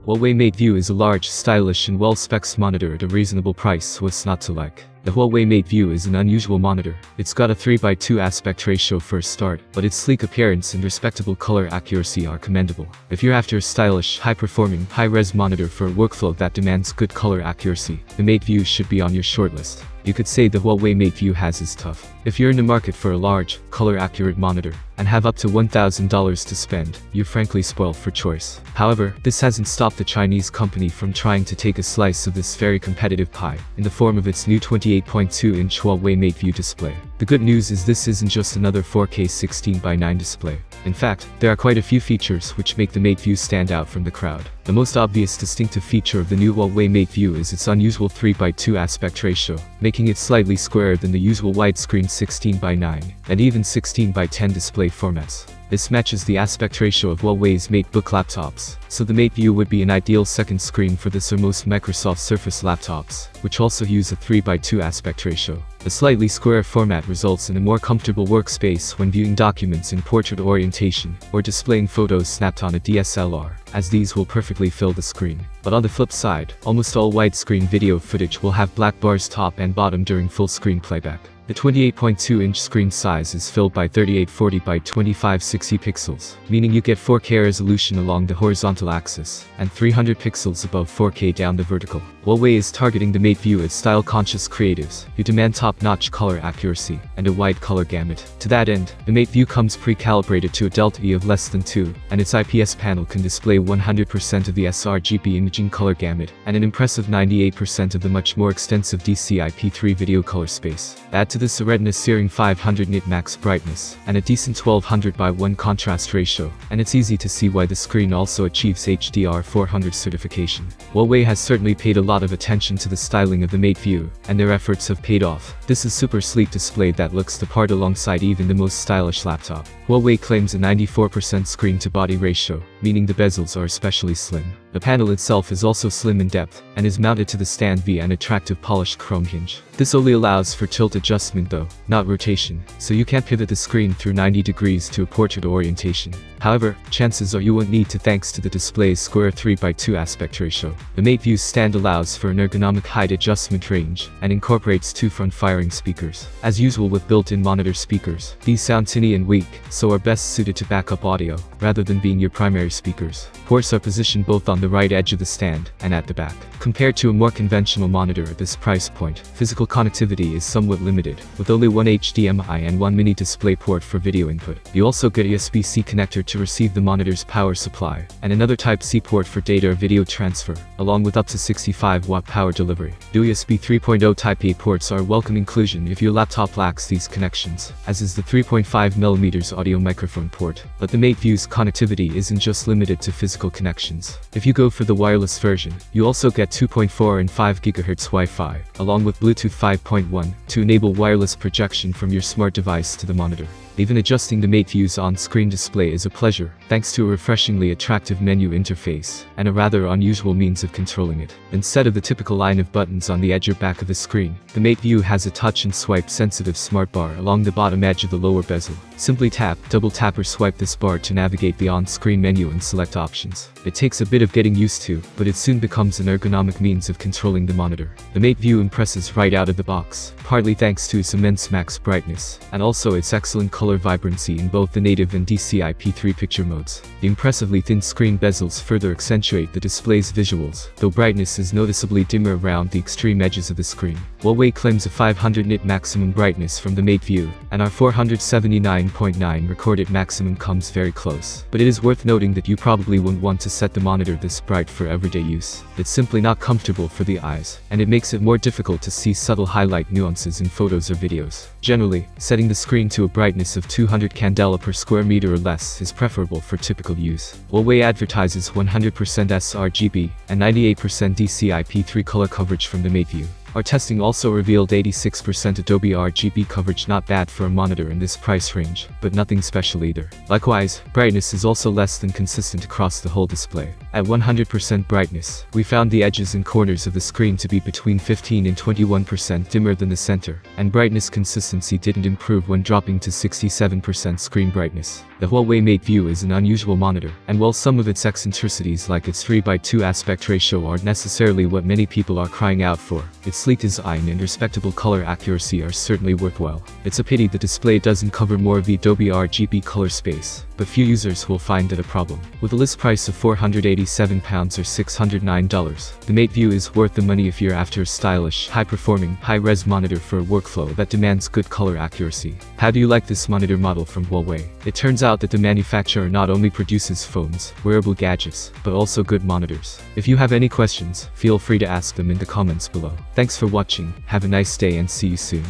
Huawei MateView is a large, stylish and well-spec'd monitor at a reasonable price, so what's not to like? The Huawei MateView is an unusual monitor. It's got a 3:2 aspect ratio for a start, but its sleek appearance and respectable color accuracy are commendable. If you're after a stylish, high-performing, high-res monitor for a workflow that demands good color accuracy, the MateView should be on your shortlist. You could say the Huawei MateView has its tough. If you're in the market for a large, color-accurate monitor, and have up to $1,000 to spend, you're frankly spoiled for choice. However, this hasn't stopped the Chinese company from trying to take a slice of this very competitive pie, in the form of its new 28.2-inch Huawei MateView display. The good news is this isn't just another 4K 16:9 display. In fact, there are quite a few features which make the MateView stand out from the crowd. The most obvious distinctive feature of the new Huawei MateView is its unusual 3:2 aspect ratio, making it slightly squarer than the usual widescreen 16:9, and even 16:10 display formats. This matches the aspect ratio of Huawei's MateBook laptops, so the MateView would be an ideal second screen for this or most Microsoft Surface laptops, which also use a 3:2 aspect ratio. The slightly square format results in a more comfortable workspace when viewing documents in portrait orientation, or displaying photos snapped on a DSLR, as these will perfectly fill the screen. But on the flip side, almost all widescreen video footage will have black bars top and bottom during full screen playback. The 28.2-inch screen size is filled by 3840 by 2560 pixels, meaning you get 4K resolution along the horizontal axis, and 300 pixels above 4K down the vertical. Huawei is targeting the MateView at style-conscious creatives, who demand top-notch color accuracy, and a wide color gamut. To that end, the MateView comes pre-calibrated to a delta E of less than 2, and its IPS panel can display 100% of the sRGB imaging color gamut, and an impressive 98% of the much more extensive DCI-P3 video color space. Add to this a retina-searing 500 nit max brightness, and a decent 1200:1 contrast ratio, and it's easy to see why the screen also achieves HDR 400 certification. Huawei has certainly paid a lot of attention to the styling of the MateView, and their efforts have paid off. This is super sleek display that looks the part alongside even the most stylish laptop. Huawei claims a 94% screen-to-body ratio, meaning the bezels are especially slim. The panel itself is also slim in depth, and is mounted to the stand via an attractive polished chrome hinge. This only allows for tilt adjustment though, not rotation, so you can't pivot the screen through 90 degrees to a portrait orientation. However, chances are you won't need to thanks to the display's square 3:2 aspect ratio. The MateView's stand allows for an ergonomic height adjustment range, and incorporates two front-firing speakers. As usual with built-in monitor speakers, these sound tinny and weak, so are best suited to backup audio, rather than being your primary speakers. Ports are positioned both on the right edge of the stand, and at the back. Compared to a more conventional monitor at this price point, physical connectivity is somewhat limited, with only one HDMI and one mini display port for video input. You also get a USB-C connector to receive the monitor's power supply, and another Type-C port for data or video transfer, along with up to 65-watt power delivery. USB 3.0 Type-A ports are a welcome inclusion if your laptop lacks these connections, as is the 3.5mm audio microphone port. But the MateView's connectivity isn't just limited to physical connections. If you go for the wireless version, you also get 2.4 and 5 GHz Wi-Fi, along with Bluetooth 5.1, to enable wireless projection from your smart device to the monitor. Even adjusting the MateView's on-screen display is a pleasure, thanks to a refreshingly attractive menu interface, and a rather unusual means of controlling it. Instead of the typical line of buttons on the edge or back of the screen, the MateView has a touch and swipe sensitive smart bar along the bottom edge of the lower bezel. Simply tap, double tap or swipe this bar to navigate the on-screen menu and select options. It takes a bit of getting used to, but it soon becomes an ergonomic means of controlling the monitor. The MateView impresses right out of the box, partly thanks to its immense max brightness, and also its excellent color vibrancy in both the native and DCI-P3 picture modes. The impressively thin screen bezels further accentuate the display's visuals, though brightness is noticeably dimmer around the extreme edges of the screen. Huawei claims a 500 nit maximum brightness from the MateView, and our 479.9 recorded maximum comes very close. But it is worth noting that you probably won't want to set the monitor this bright for everyday use. It's simply not comfortable for the eyes, and it makes it more difficult to see subtle highlight nuances in photos or videos. Generally, setting the screen to a brightness of 200 candela per square meter or less is preferable for typical use. Huawei advertises 100% sRGB and 98% DCI-P3 color coverage from the MateView. Our testing also revealed 86% Adobe RGB coverage, not bad for a monitor in this price range, but nothing special either. Likewise, brightness is also less than consistent across the whole display. At 100% brightness, we found the edges and corners of the screen to be between 15 and 21% dimmer than the center, and brightness consistency didn't improve when dropping to 67% screen brightness. The Huawei MateView is an unusual monitor, and while some of its eccentricities like its 3:2 aspect ratio aren't necessarily what many people are crying out for, its sleek design and respectable color accuracy are certainly worthwhile. It's a pity the display doesn't cover more of the Adobe RGB color space, but few users will find it a problem. With a list price of £487 or $609, the MateView is worth the money if you're after a stylish, high-performing, high-res monitor for a workflow that demands good color accuracy. How do you like this monitor model from Huawei? It turns out that the manufacturer not only produces phones, wearable gadgets, but also good monitors. If you have any questions, feel free to ask them in the comments below. Thanks for watching, have a nice day and see you soon.